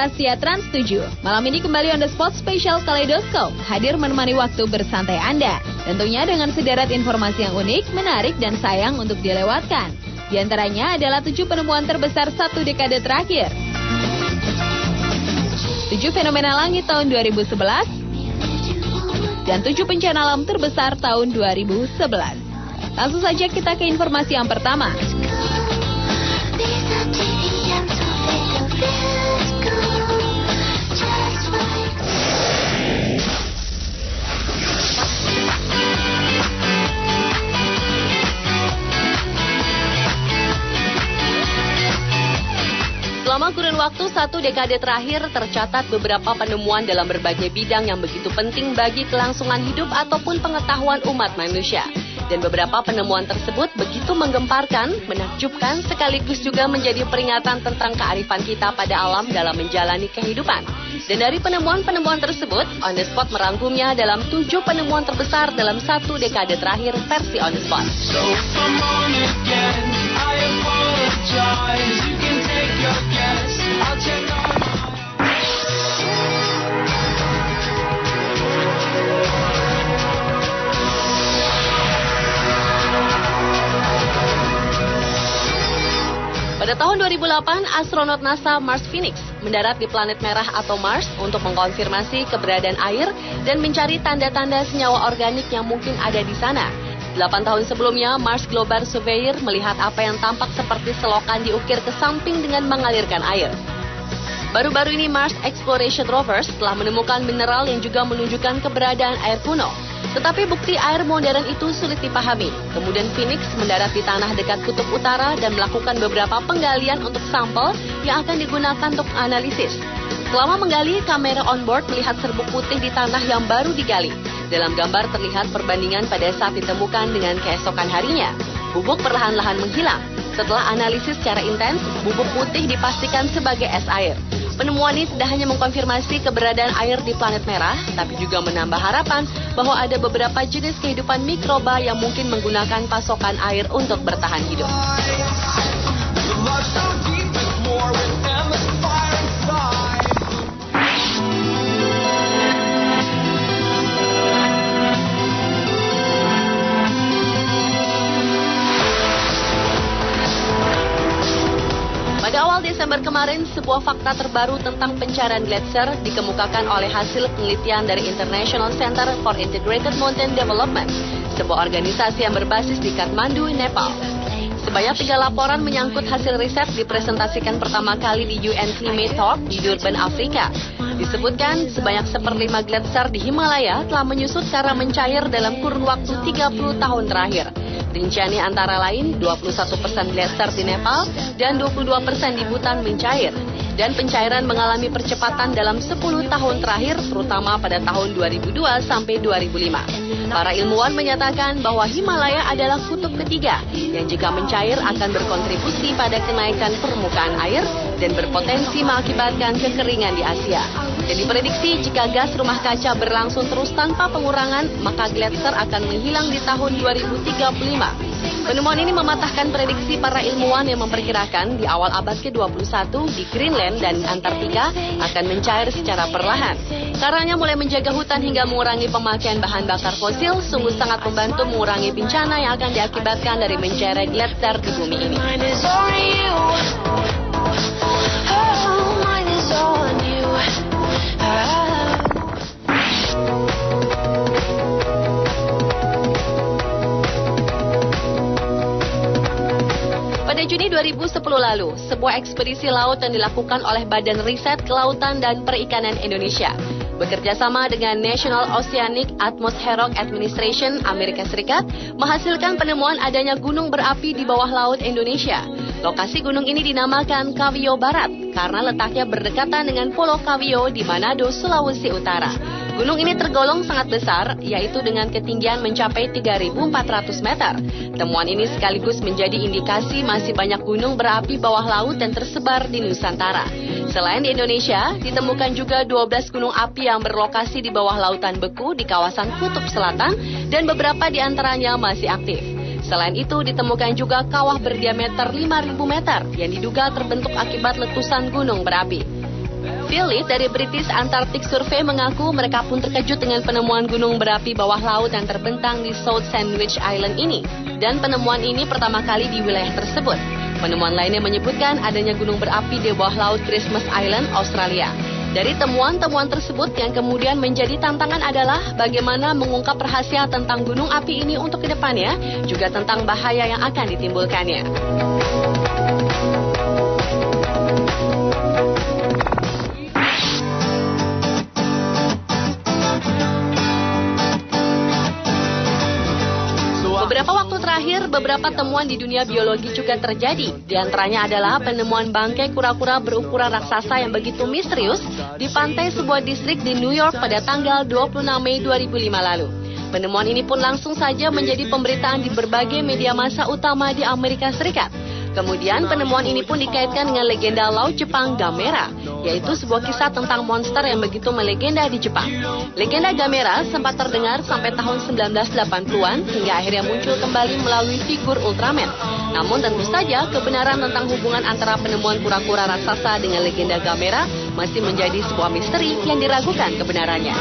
Pemirsa Setia Trans 7, malam ini kembali on the spot spesial Kaleidoskop, hadir menemani waktu bersantai Anda. Tentunya dengan sederet informasi yang unik, menarik, dan sayang untuk dilewatkan. Di antaranya adalah 7 penemuan terbesar satu dekade terakhir, 7 fenomena langit tahun 2011, dan 7 bencana alam terbesar tahun 2011. Langsung saja kita ke informasi yang pertama. Selama kurun waktu satu dekade terakhir, tercatat beberapa penemuan dalam berbagai bidang yang begitu penting bagi kelangsungan hidup ataupun pengetahuan umat manusia. Dan beberapa penemuan tersebut begitu menggemparkan, menakjubkan, sekaligus juga menjadi peringatan tentang kearifan kita pada alam dalam menjalani kehidupan. Dan dari penemuan-penemuan tersebut, On The Spot merangkumnya dalam 7 penemuan terbesar dalam satu dekade terakhir versi On The Spot. Pada tahun 2008, astronot NASA Mars Phoenix mendarat di planet merah atau Mars untuk mengkonfirmasi keberadaan air dan mencari tanda-tanda senyawa organik yang mungkin ada di sana. 8 tahun sebelumnya, Mars Global Surveyor melihat apa yang tampak seperti selokan diukir ke samping dengan mengalirkan air. Baru-baru ini Mars Exploration Rovers telah menemukan mineral yang juga menunjukkan keberadaan air kuno. Tetapi bukti air modern itu sulit dipahami. Kemudian Phoenix mendarat di tanah dekat kutub utara dan melakukan beberapa penggalian untuk sampel yang akan digunakan untuk analisis. Selama menggali, kamera onboard melihat serbuk putih di tanah yang baru digali. Dalam gambar terlihat perbandingan pada saat ditemukan dengan keesokan harinya. Bubuk perlahan-lahan menghilang. Setelah analisis secara intens, bubuk putih dipastikan sebagai es air. Penemuan ini tidak hanya mengkonfirmasi keberadaan air di planet merah, tapi juga menambah harapan bahwa ada beberapa jenis kehidupan mikroba yang mungkin menggunakan pasokan air untuk bertahan hidup. Pada awal Desember kemarin, sebuah fakta terbaru tentang pencarian gletser dikemukakan oleh hasil penelitian dari International Center for Integrated Mountain Development, sebuah organisasi yang berbasis di Kathmandu, Nepal. Sebanyak 3 laporan menyangkut hasil riset dipresentasikan pertama kali di UN Climate Talk di Durban, Afrika. Disebutkan sebanyak 1/5 gletser di Himalaya telah menyusut karena mencair dalam kurun waktu 30 tahun terakhir. Rinciannya antara lain 21% gletser di Nepal dan 22% di Bhutan mencair. Dan pencairan mengalami percepatan dalam 10 tahun terakhir, terutama pada tahun 2002 sampai 2005. Para ilmuwan menyatakan bahwa Himalaya adalah kutub ketiga yang jika mencair akan berkontribusi pada kenaikan permukaan air dan berpotensi mengakibatkan kekeringan di Asia. Dan diprediksi jika gas rumah kaca berlangsung terus tanpa pengurangan, maka gletser akan menghilang di tahun 2035. Penemuan ini mematahkan prediksi para ilmuwan yang memperkirakan di awal abad ke-21 di Greenland dan Antartika akan mencair secara perlahan. Caranya mulai menjaga hutan hingga mengurangi pemakaian bahan bakar fosil sungguh sangat membantu mengurangi bencana yang akan diakibatkan dari mencairnya gletser di bumi ini. Pada Juni 2010 lalu, sebuah ekspedisi laut yang dilakukan oleh Badan Riset Kelautan dan Perikanan Indonesia bekerja sama dengan National Oceanic Atmospheric Administration Amerika Serikat menghasilkan penemuan adanya gunung berapi di bawah laut Indonesia. Lokasi gunung ini dinamakan Kawio Barat karena letaknya berdekatan dengan Pulau Kawio di Manado, Sulawesi Utara. Gunung ini tergolong sangat besar, yaitu dengan ketinggian mencapai 3.400 meter. Temuan ini sekaligus menjadi indikasi masih banyak gunung berapi bawah laut dan tersebar di Nusantara. Selain di Indonesia, ditemukan juga 12 gunung api yang berlokasi di bawah lautan beku di kawasan Kutub Selatan dan beberapa di antaranya masih aktif. Selain itu, ditemukan juga kawah berdiameter 5.000 meter yang diduga terbentuk akibat letusan gunung berapi. Philip dari British Antarctic Survey mengaku mereka pun terkejut dengan penemuan gunung berapi bawah laut yang terbentang di South Sandwich Island ini. Dan penemuan ini pertama kali di wilayah tersebut. Penemuan lainnya menyebutkan adanya gunung berapi di bawah laut Christmas Island, Australia. Dari temuan-temuan tersebut yang kemudian menjadi tantangan adalah bagaimana mengungkap rahasia tentang gunung api ini untuk kedepannya, juga tentang bahaya yang akan ditimbulkannya. Beberapa waktu terakhir, beberapa temuan di dunia biologi juga terjadi. Di antaranya adalah penemuan bangkai kura-kura berukuran raksasa yang begitu misterius di pantai sebuah distrik di New York pada tanggal 26 Mei 2005 lalu. Penemuan ini pun langsung saja menjadi pemberitaan di berbagai media massa utama di Amerika Serikat. Kemudian penemuan ini pun dikaitkan dengan legenda Laut Jepang Gamera, yaitu sebuah kisah tentang monster yang begitu melegenda di Jepang. Legenda Gamera sempat terdengar sampai tahun 1980-an hingga akhirnya muncul kembali melalui figur Ultraman. Namun tentu saja kebenaran tentang hubungan antara penemuan kura-kura raksasa dengan legenda Gamera masih menjadi sebuah misteri yang diragukan kebenarannya.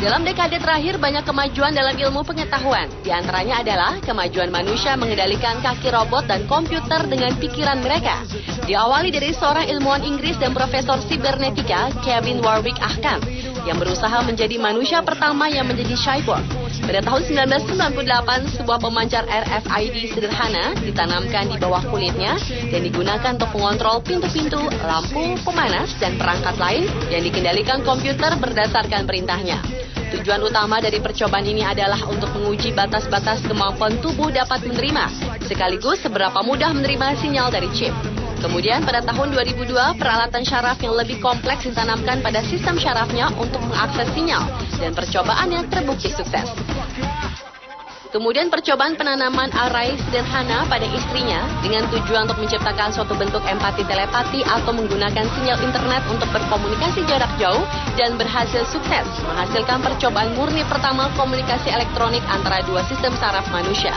Dalam dekade terakhir banyak kemajuan dalam ilmu pengetahuan. Di antaranya adalah kemajuan manusia mengendalikan kaki robot dan komputer dengan pikiran mereka. Diawali dari seorang ilmuwan Inggris dan profesor sibernetika, Kevin Warwick Ahkam, yang berusaha menjadi manusia pertama yang menjadi cyborg. Pada tahun 1998, sebuah pemancar RFID sederhana ditanamkan di bawah kulitnya dan digunakan untuk mengontrol pintu-pintu, lampu, pemanas, dan perangkat lain yang dikendalikan komputer berdasarkan perintahnya. Tujuan utama dari percobaan ini adalah untuk menguji batas-batas kemampuan tubuh dapat menerima, sekaligus seberapa mudah menerima sinyal dari chip. Kemudian pada tahun 2002, peralatan syaraf yang lebih kompleks ditanamkan pada sistem syarafnya untuk mengakses sinyal, dan percobaannya terbukti sukses. Kemudian percobaan penanaman array sederhana pada istrinya dengan tujuan untuk menciptakan suatu bentuk empati telepati atau menggunakan sinyal internet untuk berkomunikasi jarak jauh dan berhasil sukses menghasilkan percobaan murni pertama komunikasi elektronik antara dua sistem saraf manusia.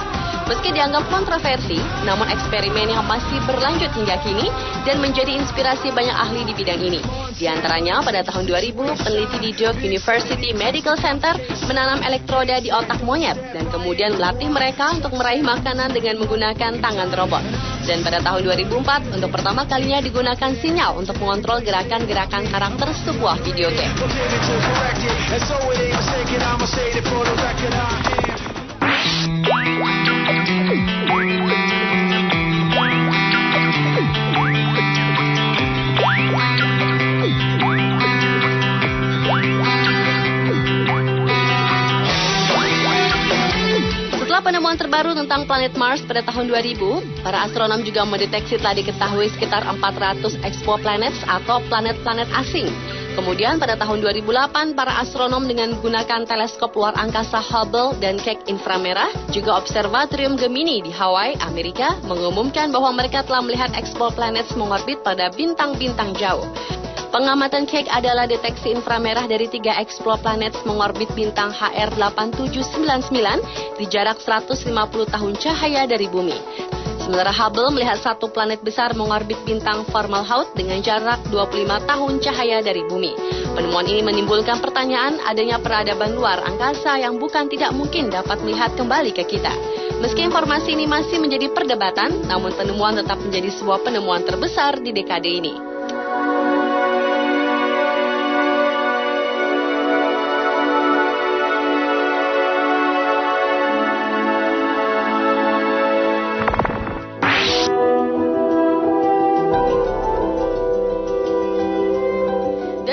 Meski dianggap kontroversi, namun eksperimen yang masih berlanjut hingga kini dan menjadi inspirasi banyak ahli di bidang ini. Di antaranya pada tahun 2000, peneliti di Duke University Medical Center menanam elektroda di otak monyet dan kemudian melatih mereka untuk meraih makanan dengan menggunakan tangan robot. Dan pada tahun 2004, untuk pertama kalinya digunakan sinyal untuk mengontrol gerakan-gerakan karakter sebuah video game. Setelah penemuan terbaru tentang planet Mars pada tahun 2000, para astronom juga mendeteksi telah diketahui sekitar 400 exoplanets atau planet-planet asing. Kemudian pada tahun 2008, para astronom dengan menggunakan teleskop luar angkasa Hubble dan Keck inframerah, juga Observatorium Gemini di Hawaii, Amerika, mengumumkan bahwa mereka telah melihat exoplanets mengorbit pada bintang-bintang jauh. Pengamatan Keck adalah deteksi inframerah dari 3 exoplanet mengorbit bintang HR8799 di jarak 150 tahun cahaya dari bumi. Sementara Hubble melihat satu planet besar mengorbit bintang Fomalhaut dengan jarak 25 tahun cahaya dari bumi. Penemuan ini menimbulkan pertanyaan adanya peradaban luar angkasa yang bukan tidak mungkin dapat melihat kembali ke kita. Meski informasi ini masih menjadi perdebatan, namun penemuan tetap menjadi sebuah penemuan terbesar di dekade ini.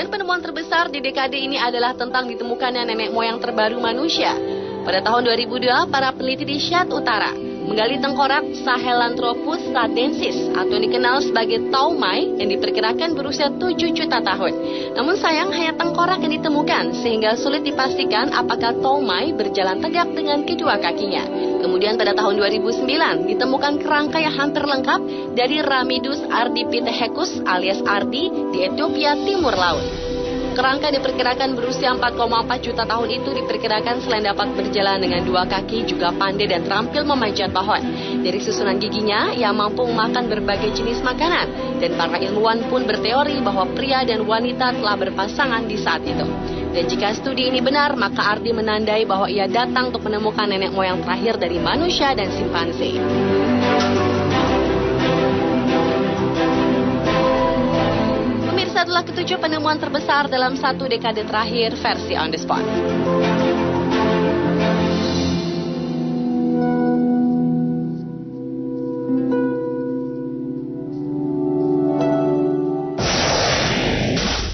Penemuan terbesar di dekade ini adalah tentang ditemukannya nenek moyang terbaru manusia. Pada tahun 2002, para peneliti di Syad Utara menggali tengkorak Sahelanthropus sadensis atau dikenal sebagai taumai yang diperkirakan berusia 7 juta tahun. Namun sayang hanya tengkorak yang ditemukan sehingga sulit dipastikan apakah taumai berjalan tegak dengan kedua kakinya. Kemudian pada tahun 2009 ditemukan kerangka yang hampir lengkap dari Ramidus ardipithecus alias Ardi di Ethiopia Timur Laut. Kerangka diperkirakan berusia 4,4 juta tahun itu diperkirakan selain dapat berjalan dengan dua kaki juga pandai dan terampil memanjat pohon. Dari susunan giginya, ia mampu makan berbagai jenis makanan. Dan para ilmuwan pun berteori bahwa pria dan wanita telah berpasangan di saat itu. Dan jika studi ini benar, maka arti menandai bahwa ia datang untuk menemukan nenek moyang terakhir dari manusia dan simpanse. Pemirsa, adalah ketujuh penemuan terbesar dalam satu dekade terakhir versi On The Spot.